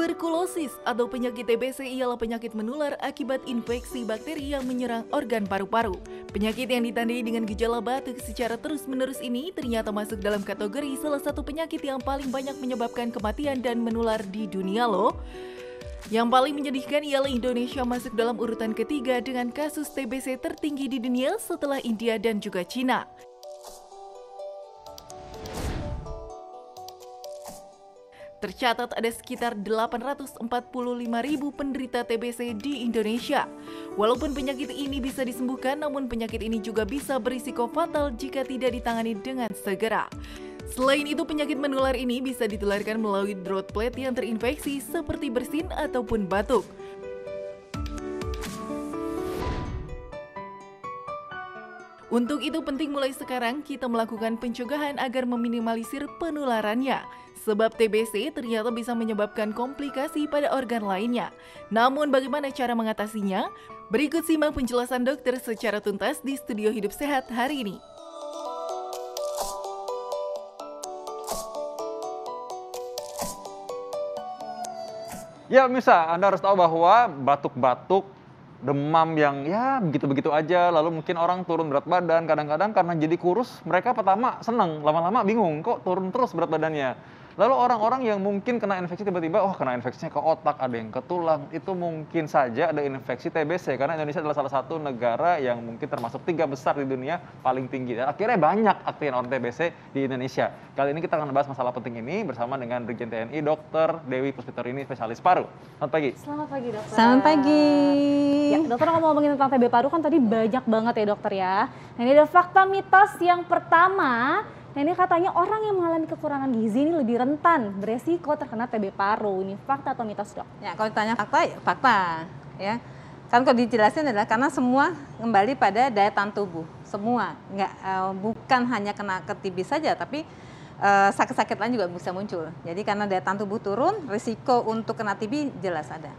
Tuberkulosis atau penyakit TBC ialah penyakit menular akibat infeksi bakteri yang menyerang organ paru-paru. Penyakit yang ditandai dengan gejala batuk secara terus-menerus ini ternyata masuk dalam kategori salah satu penyakit yang paling banyak menyebabkan kematian dan menular di dunia loh. Yang paling menyedihkan ialah Indonesia masuk dalam urutan ketiga dengan kasus TBC tertinggi di dunia setelah India dan juga Cina. Tercatat ada sekitar 845.000 penderita TBC di Indonesia. Walaupun penyakit ini bisa disembuhkan, namun penyakit ini juga bisa berisiko fatal jika tidak ditangani dengan segera. Selain itu, penyakit menular ini bisa ditularkan melalui droplet yang terinfeksi seperti bersin ataupun batuk. Untuk itu penting mulai sekarang kita melakukan pencegahan agar meminimalisir penularannya. Sebab TBC ternyata bisa menyebabkan komplikasi pada organ lainnya. Namun bagaimana cara mengatasinya? Berikut simak penjelasan dokter secara tuntas di Studio Hidup Sehat hari ini. Ya, Misa, Anda harus tahu bahwa batuk-batuk, demam yang ya begitu-begitu aja, lalu mungkin orang turun berat badan, kadang-kadang karena jadi kurus, mereka pertama seneng, lama-lama bingung, kok turun terus berat badannya. Lalu orang-orang yang mungkin kena infeksi tiba-tiba, kena infeksinya ke otak, ada yang ke tulang, itu mungkin saja ada infeksi TBC, karena Indonesia adalah salah satu negara yang mungkin termasuk 3 besar di dunia paling tinggi. Dan akhirnya banyak aktivitas orang TBC di Indonesia. Kali ini kita akan membahas masalah penting ini bersama dengan Brigjen TNI Dr. Dewi Puspitorini, spesialis paru. Selamat pagi. Selamat pagi, dokter. Selamat pagi. Ya, dokter ngomongin tentang TB paru kan tadi banyak banget ya dokter ya. Nah, ini ada fakta mitos yang pertama. Nah, ini katanya orang yang mengalami kekurangan gizi ini lebih rentan beresiko terkena TB paru. Ini fakta atau mitos, dok? Ya, kalau ditanya fakta, ya fakta. Ya. Kan kalau dijelasin adalah karena semua kembali pada daya tahan tubuh. Semua, bukan hanya kena ke TB saja, tapi sakit-sakit lain juga bisa muncul. Jadi karena daya tahan tubuh turun, risiko untuk kena TB jelas ada.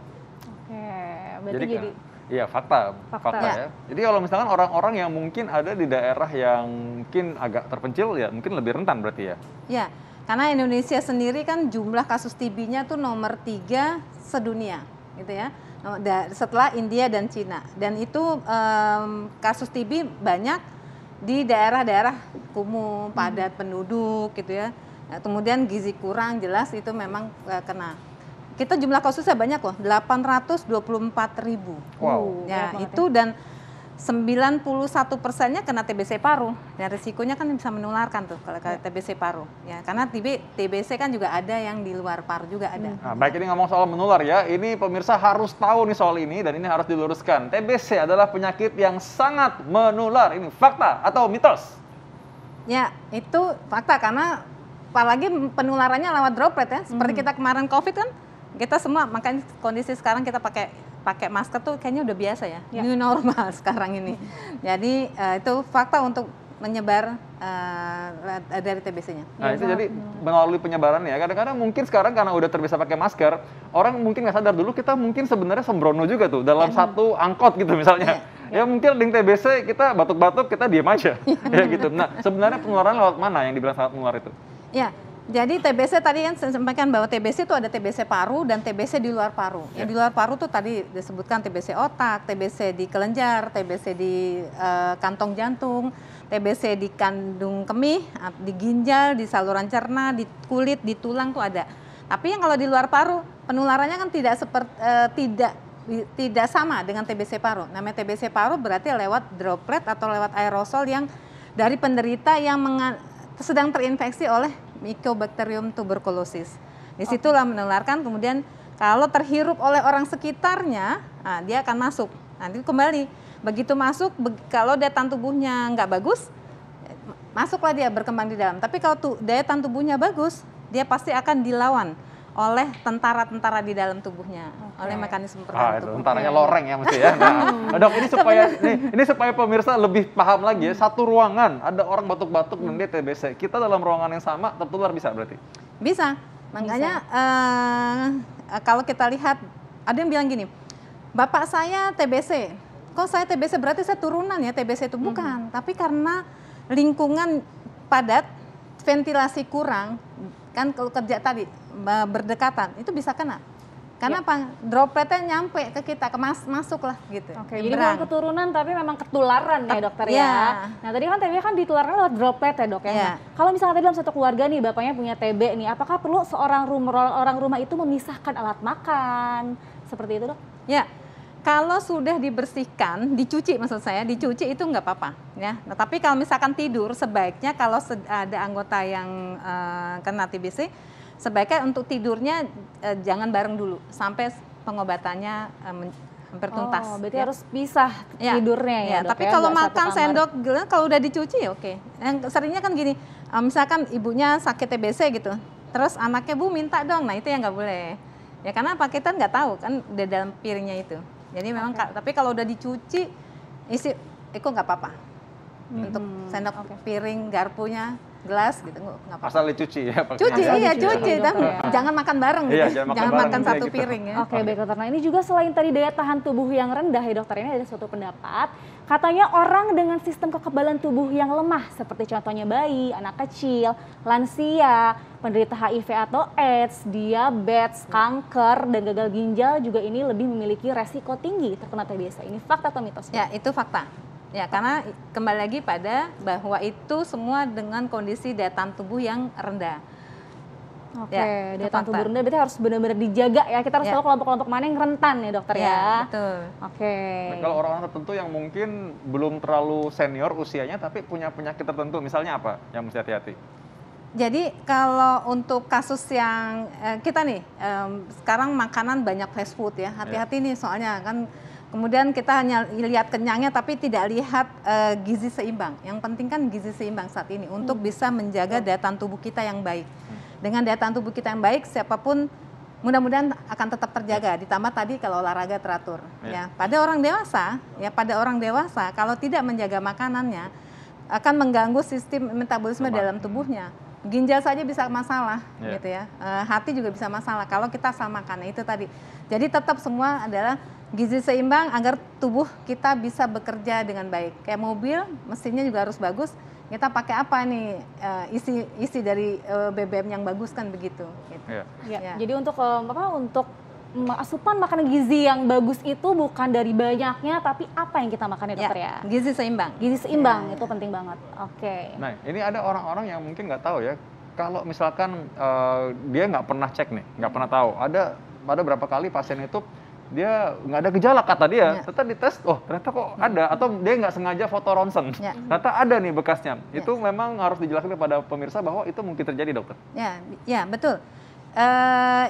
Oke, berarti jadi iya, fakta ya. Jadi kalau misalkan orang-orang yang mungkin ada di daerah yang mungkin agak terpencil ya mungkin lebih rentan berarti ya. Ya, karena Indonesia sendiri kan jumlah kasus TB-nya tuh nomor 3 sedunia gitu ya. Setelah India dan Cina. Dan itu kasus TB banyak di daerah-daerah kumuh, padat penduduk gitu ya. Nah, kemudian gizi kurang jelas itu memang kena. Kita jumlah kasusnya banyak loh, 824.000. Wow. Ya, itu dan 91%-nya kena TBC paru. Dan risikonya kan bisa menularkan tuh kalau TBC paru. Ya, karena TBC kan juga ada yang di luar paru juga ada. Nah, baik, ini ngomong soal menular ya. Ini pemirsa harus tahu nih soal ini dan ini harus diluruskan. TBC adalah penyakit yang sangat menular. Ini fakta atau mitos? Ya, itu fakta karena apalagi penularannya lewat droplet ya. Seperti kita kemarin COVID kan, kita semua makanya kondisi sekarang kita pakai masker tuh kayaknya udah biasa ya. New normal sekarang ini. Jadi itu fakta untuk menyebar dari TBC-nya. Nah, itu jadi melalui penyebaran ya. Kadang-kadang mungkin sekarang karena udah terbiasa pakai masker, orang mungkin nggak sadar dulu kita mungkin sebenarnya sembrono juga tuh dalam satu angkot gitu misalnya. Ya mungkin ada yang TBC, kita batuk-batuk, kita diam aja. Ya gitu. Nah, sebenarnya penularan lewat mana yang dibilang sangat menular itu? Ya, jadi TBC tadi yang saya sampaikan bahwa TBC itu ada TBC paru dan TBC di luar paru. Yang di luar paru tuh tadi disebutkan TBC otak, TBC di kelenjar, TBC di kantong jantung, TBC di kandung kemih, di ginjal, di saluran cerna, di kulit, di tulang tuh ada. Tapi yang kalau di luar paru penularannya kan tidak sama dengan TBC paru. Namanya TBC paru berarti lewat droplet atau lewat aerosol yang dari penderita yang sedang terinfeksi oleh Mycobacterium tuberculosis. Disitulah menularkan, kemudian kalau terhirup oleh orang sekitarnya, dia akan masuk. Nanti kembali, begitu masuk, kalau daya tahan tubuhnya nggak bagus, masuklah dia berkembang di dalam. Tapi kalau daya tahan tubuhnya bagus, dia pasti akan dilawan oleh tentara-tentara di dalam tubuhnya, oleh mekanisme pertahanan tubuh. Tentaranya loreng ya mesti ya. Nah, dok, ini supaya pemirsa lebih paham lagi ya, satu ruangan ada orang batuk-batuk dan dia TBC. Kita dalam ruangan yang sama tertular bisa berarti? Bisa. Makanya kalau kita lihat ada yang bilang gini, bapak saya TBC. Kok saya TBC berarti saya turunan ya TBC itu bukan, tapi karena lingkungan padat, ventilasi kurang, kan kalau kerja tadi berdekatan itu bisa kena. Karena apa? Dropletnya nyampe ke kita, masuk lah gitu. Oke, jadi bukan keturunan tapi memang ketularan ya dokter ya. Iya. Nah tadi kan TB kan ditularkan lewat droplet ya dok ya. Iya. Nah, kalau misalnya tadi dalam satu keluarga nih bapaknya punya TB nih, apakah perlu orang rumah itu memisahkan alat makan? Seperti itu dok? Ya, kalau sudah dibersihkan, dicuci maksud saya, dicuci itu nggak apa-apa ya. Nah, tapi kalau misalkan tidur, sebaiknya kalau ada anggota yang kena TBC, sebaiknya untuk tidurnya jangan bareng dulu sampai pengobatannya hampir tuntas. Oh, berarti ya. harus pisah tidurnya ya dok Tapi ya, kalau nggak satu makan kamar. sendok, kalau udah dicuci ya oke. Yang seringnya kan gini, misalkan ibunya sakit TBC gitu, terus anaknya Bu minta dong, nah itu yang nggak boleh. Ya karena apa, kita nggak tahu kan di dalam piringnya itu. Jadi memang, tapi kalau udah dicuci, itu nggak apa-apa. Untuk sendok, piring, garpunya, gelas gitu nggak apa-apa. Asal dicuci ya. Cuci, iya dicuci, cuci, tapi ya. jangan makan bareng gitu. Iya, jangan makan bareng, satu gitu. piring ya. Oke, baik dokter. Nah ini juga selain tadi daya tahan tubuh yang rendah ya dokter, ini ada suatu pendapat. Katanya orang dengan sistem kekebalan tubuh yang lemah, seperti contohnya bayi, anak kecil, lansia, penderita HIV atau AIDS, diabetes, kanker, dan gagal ginjal juga ini lebih memiliki resiko tinggi terkena TBC. Ini fakta atau mitos? Ya, itu fakta. Ya, karena kembali lagi pada bahwa itu semua dengan kondisi daya tahan tubuh yang rendah. Oke, Ya, daya itu tahan tubuh fakta. rendah berarti harus benar-benar dijaga ya. Kita harus Ya. tahu kelompok-kelompok mana yang rentan ya dokter ya. Ya, betul. Oke. Nah, kalau orang-orang tertentu yang mungkin belum terlalu senior usianya tapi punya penyakit tertentu, misalnya apa yang mesti hati-hati? Jadi kalau untuk kasus yang kita nih, sekarang makanan banyak fast food ya, hati-hati nih soalnya kan. Kemudian kita hanya lihat kenyangnya tapi tidak lihat gizi seimbang. Yang penting kan gizi seimbang saat ini untuk bisa menjaga daya tahan tubuh kita yang baik. Dengan daya tahan tubuh kita yang baik, siapapun mudah-mudahan akan tetap terjaga. Ditambah tadi kalau olahraga teratur. Ya, pada orang dewasa kalau tidak menjaga makanannya akan mengganggu sistem metabolisme dalam tubuhnya. Ginjal saja bisa masalah, gitu ya. Hati juga bisa masalah kalau kita salah makan. Itu tadi. Jadi tetap semua adalah gizi seimbang agar tubuh kita bisa bekerja dengan baik. Kayak mobil, mesinnya juga harus bagus. Kita pakai apa nih isi dari BBM yang bagus kan begitu. Gitu. Ya. Jadi untuk untuk asupan makanan gizi yang bagus itu bukan dari banyaknya, tapi apa yang kita makan ya dokter ya? Gizi seimbang. Gizi seimbang itu penting banget. Oke. Nah, ini ada orang-orang yang mungkin nggak tahu ya, kalau misalkan dia nggak pernah cek nih, nggak pernah tahu. Ada berapa kali pasien itu dia nggak ada gejala kata dia, ternyata dites, oh ternyata kok ada, atau dia nggak sengaja foto ronsen, ternyata ada nih bekasnya. Itu memang harus dijelaskan kepada pemirsa bahwa itu mungkin terjadi dokter. Ya betul.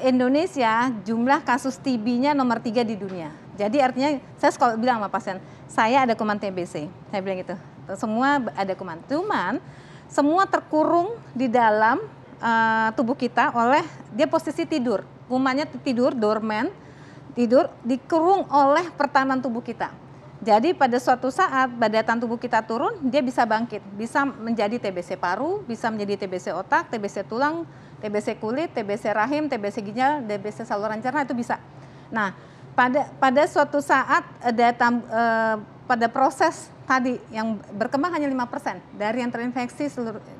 Indonesia jumlah kasus TB-nya nomor 3 di dunia. Jadi artinya saya kalau bilang sama pasien, saya ada kuman TBC, saya bilang gitu. Semua ada kuman, cuman semua terkurung di dalam tubuh kita oleh dia posisi tidur, kumannya tidur, dorman. Tidur dikurung oleh pertahanan tubuh kita. Jadi pada suatu saat daya tahan tubuh kita turun, dia bisa bangkit, bisa menjadi TBC paru, bisa menjadi TBC otak, TBC tulang, TBC kulit, TBC rahim, TBC ginjal, TBC saluran cerna itu bisa. Nah, pada suatu saat pada proses tadi yang berkembang hanya 5% dari yang terinfeksi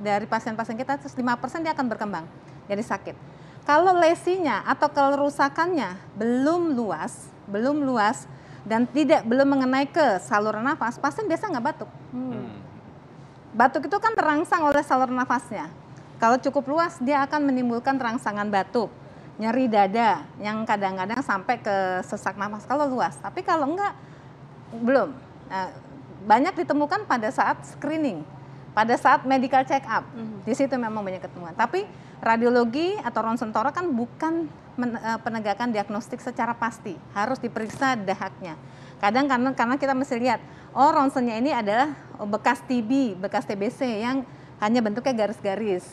dari pasien-pasien kita, 5% dia akan berkembang jadi sakit. Kalau lesinya atau kerusakannya belum luas dan belum mengenai ke saluran nafas, pasien biasa nggak batuk. Batuk itu kan terangsang oleh saluran nafasnya. Kalau cukup luas, dia akan menimbulkan rangsangan batuk, nyeri dada yang kadang-kadang sampai ke sesak nafas kalau luas. Tapi kalau enggak, belum. Nah, banyak ditemukan pada saat screening, pada saat medical check up. Di situ memang banyak ketemuan. Tapi radiologi atau ronsen torak kan bukan penegakan diagnostik secara pasti, harus diperiksa dahaknya. Kadang karena kita mesti lihat, oh ronsennya ini adalah bekas TB, bekas TBC yang hanya bentuknya garis-garis.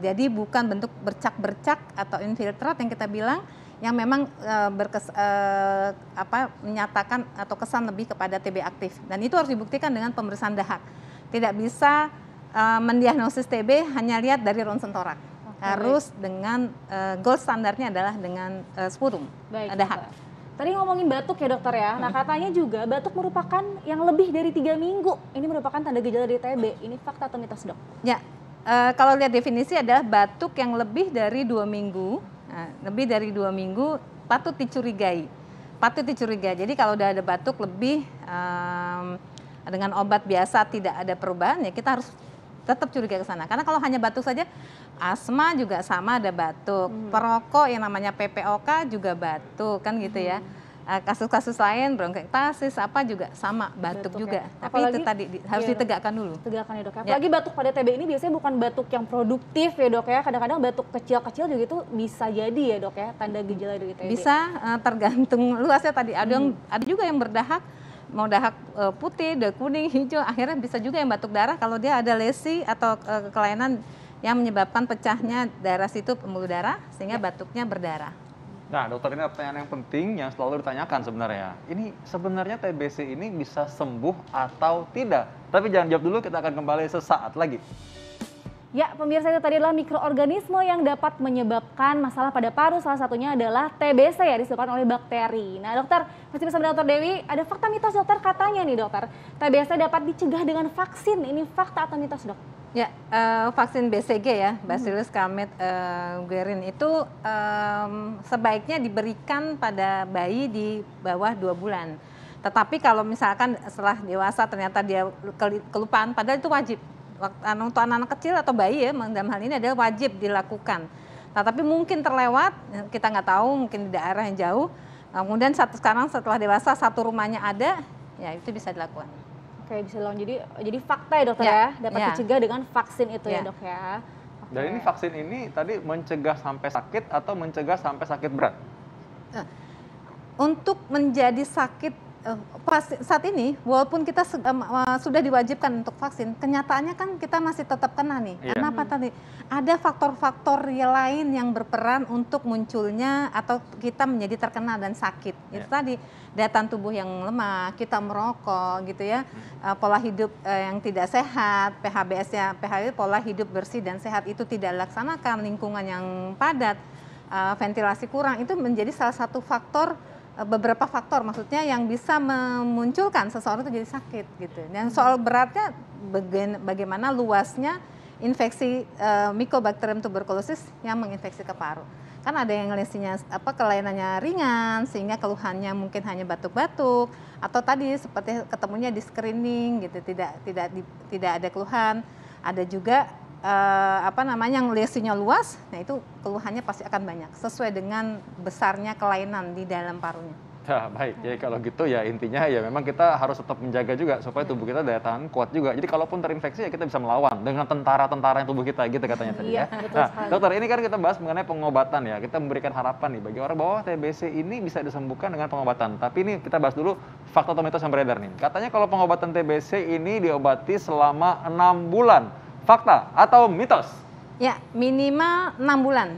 Jadi bukan bentuk bercak-bercak atau infiltrat yang kita bilang, yang memang menyatakan atau kesan lebih kepada TB aktif. Dan itu harus dibuktikan dengan pemeriksaan dahak. Tidak bisa mendiagnosis TB hanya lihat dari ronsen torak. Harus dengan gold standarnya adalah dengan sputum, dahak. Tadi ngomongin batuk ya dokter ya. Nah katanya juga batuk merupakan yang lebih dari 3 minggu. Ini merupakan tanda gejala dari TB. Ini fakta atau mitos dok? Ya, kalau lihat definisi adalah batuk yang lebih dari 2 minggu. Nah, lebih dari 2 minggu patut dicurigai. Patut dicurigai. Jadi kalau udah ada batuk lebih dengan obat biasa tidak ada perubahan, ya kita harus tetap curiga ke sana. Karena kalau hanya batuk saja, asma juga sama ada batuk. Perokok yang namanya PPOK juga batuk kan gitu ya. Kasus-kasus lain bronkiektasis apa juga sama batuk juga. Ya. Tapi Apalagi, itu tadi harus ditegakkan dulu. Tegakkan ya dok ya. Ya. Apalagi batuk pada TB ini biasanya bukan batuk yang produktif ya dok ya. Kadang-kadang batuk kecil-kecil juga itu bisa jadi ya dok ya tanda gejala dari TB. Bisa tergantung luasnya tadi. Ada juga yang berdahak, mau dahak putih, dahak kuning, hijau, akhirnya bisa juga yang batuk darah kalau dia ada lesi atau kelainan yang menyebabkan pecahnya daerah situ pembuluh darah sehingga batuknya berdarah. Nah, dokter, ini pertanyaan yang penting yang selalu ditanyakan sebenarnya. Ini sebenarnya TBC ini bisa sembuh atau tidak? Tapi jangan jawab dulu, kita akan kembali sesaat lagi. Ya, pemirsa, itu tadi adalah mikroorganisme yang dapat menyebabkan masalah pada paru. Salah satunya adalah TBC ya, disebabkan oleh bakteri. Nah dokter, masih bersama Dokter Dewi, ada fakta mitos dokter, katanya nih dokter, TBC dapat dicegah dengan vaksin. Ini fakta atau mitos dok? Ya, vaksin BCG ya, Bacillus Calmette-Guerin itu sebaiknya diberikan pada bayi di bawah 2 bulan. Tetapi kalau misalkan setelah dewasa ternyata dia kelupaan, padahal itu wajib. Untuk anak-anak kecil atau bayi ya, dalam hal ini adalah wajib dilakukan. Nah, tapi mungkin terlewat, kita nggak tahu, mungkin di daerah yang jauh. Kemudian sekarang setelah dewasa satu rumahnya ada, ya itu bisa dilakukan. Oke, bisa dilakukan. Jadi fakta ya dokter ya, dapat dicegah dengan vaksin itu ya dok ya. Oke. Dan ini vaksin ini tadi mencegah sampai sakit atau mencegah sampai sakit berat? Untuk menjadi sakit saat ini, walaupun kita sudah diwajibkan untuk vaksin, kenyataannya kan kita masih tetap kena nih. Iya. Kenapa tadi? Ada faktor-faktor lain yang berperan untuk munculnya atau kita menjadi terkena dan sakit. Itu tadi, daya tahan tubuh yang lemah, kita merokok gitu ya, pola hidup yang tidak sehat, PHBS-nya, pola hidup bersih dan sehat itu tidak dilaksanakan, lingkungan yang padat, ventilasi kurang, itu menjadi salah satu faktor, beberapa faktor maksudnya yang bisa memunculkan seseorang itu jadi sakit gitu. Dan soal beratnya bagaimana luasnya infeksi Mycobacterium tuberculosis yang menginfeksi ke paru. Kan ada yang lesinya kelainannya ringan sehingga keluhannya mungkin hanya batuk-batuk, atau tadi seperti ketemunya di screening gitu, tidak ada keluhan. Ada juga yang lesinya luas, nah itu keluhannya pasti akan banyak sesuai dengan besarnya kelainan di dalam parunya. Ya, baik. Jadi kalau gitu ya intinya ya memang kita harus tetap menjaga juga supaya tubuh kita daya tahan kuat juga. Jadi kalaupun terinfeksi ya kita bisa melawan dengan tentara-tentara yang tubuh kita gitu katanya tadi ya. Nah, dokter, ini kan kita bahas mengenai pengobatan ya. Kita memberikan harapan nih bagi orang bahwa TBC ini bisa disembuhkan dengan pengobatan. Tapi ini kita bahas dulu fakta atau mitos yang beredar nih. Katanya kalau pengobatan TBC ini diobati selama 6 bulan. Fakta atau mitos? Ya, minimal 6 bulan.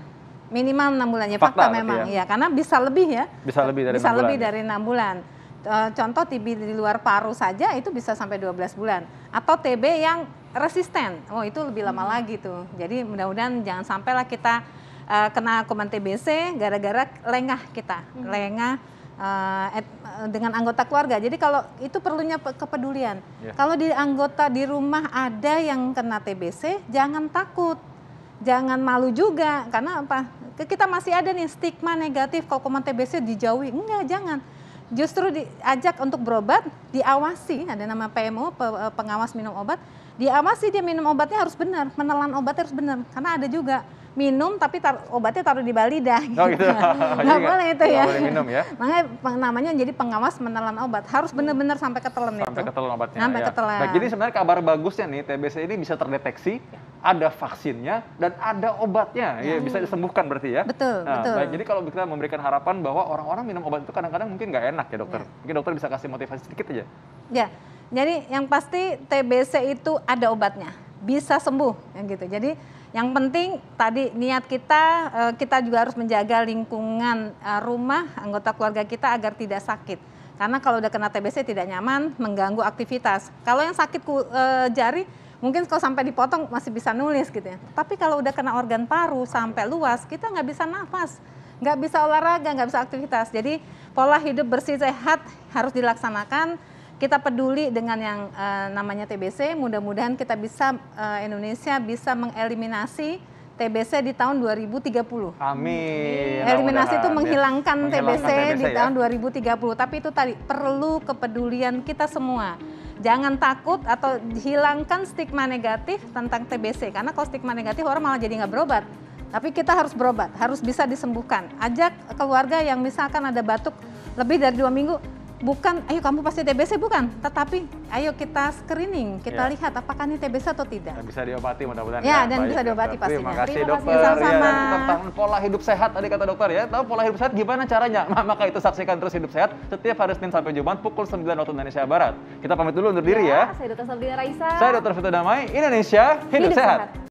Minimal 6 bulan ya, Fakta memang ya. Ya, karena bisa lebih ya. Bisa lebih dari 6 bisa bulan. lebih dari 6 bulan. Contoh TB di luar paru saja itu bisa sampai 12 bulan. Atau TB yang resisten. Oh, itu lebih lama lagi tuh. Jadi mudah-mudahan jangan sampailah kita kena kuman TBC gara-gara lengah kita. Lengah dengan anggota keluarga. Jadi kalau itu perlunya kepedulian. Kalau di anggota di rumah ada yang kena TBC, jangan takut. Jangan malu juga, karena apa? Kita masih ada nih stigma negatif kalau kuman TBC dijauhi. Enggak, jangan. Justru diajak untuk berobat, diawasi, ada nama PMO, pengawas minum obat. Diawasi dia minum obatnya harus benar, menelan obatnya harus benar. Karena ada juga minum tapi obatnya taruh di bawah lidah. Oh gitu. Nggak boleh itu ya. Nggak boleh minum ya. Makanya namanya jadi pengawas menelan obat. Harus benar-benar sampai ketelan itu. Sampai ketelan obatnya. Sampai ketelan. Baik, jadi sebenarnya kabar bagusnya nih, TBC ini bisa terdeteksi, ada vaksinnya dan ada obatnya. Ya, bisa disembuhkan berarti ya. Betul, betul. Baik, jadi kalau kita memberikan harapan bahwa orang-orang minum obat itu kadang-kadang mungkin nggak enak ya dokter. Mungkin dokter bisa kasih motivasi sedikit aja. Ya, jadi yang pasti TBC itu ada obatnya, bisa sembuh, yang gitu. Jadi yang penting tadi niat kita juga harus menjaga lingkungan rumah, anggota keluarga kita agar tidak sakit. Karena kalau udah kena TBC tidak nyaman, mengganggu aktivitas. Kalau yang sakit jari, mungkin kalau sampai dipotong masih bisa nulis gitu ya. Tapi kalau udah kena organ paru sampai luas, kita nggak bisa nafas, nggak bisa olahraga, nggak bisa aktivitas. Jadi pola hidup bersih sehat harus dilaksanakan. Kita peduli dengan yang namanya TBC, mudah-mudahan kita bisa Indonesia bisa mengeliminasi TBC di tahun 2030. Amin. Eliminasi itu Mudah-mudahan, menghilangkan ya. TBC di ya. tahun 2030. Tapi itu tadi perlu kepedulian kita semua. Jangan takut atau hilangkan stigma negatif tentang TBC. Karena kalau stigma negatif orang malah jadi nggak berobat. Tapi kita harus berobat, harus bisa disembuhkan. Ajak keluarga yang misalkan ada batuk lebih dari 2 minggu, bukan, ayo kamu pasti TBC, bukan. Tetapi ayo kita screening, kita lihat apakah ini TBC atau tidak. Dan bisa diobati mudah-mudahan. Ya, dan Baik, bisa diobati dokter. Terima pastinya. kasih Terima dokter. kasih, sama-sama. Ya, dan tentang pola hidup sehat tadi kata dokter ya. Tahu pola hidup sehat gimana caranya? Maka itu saksikan terus Hidup Sehat setiap hari Senin sampai Jumat pukul 9 waktu Indonesia Barat. Kita pamit dulu undur diri ya. Saya Dr. Sabrina Raisa. Saya Dr. Vito Damai, Indonesia Hidup Sehat.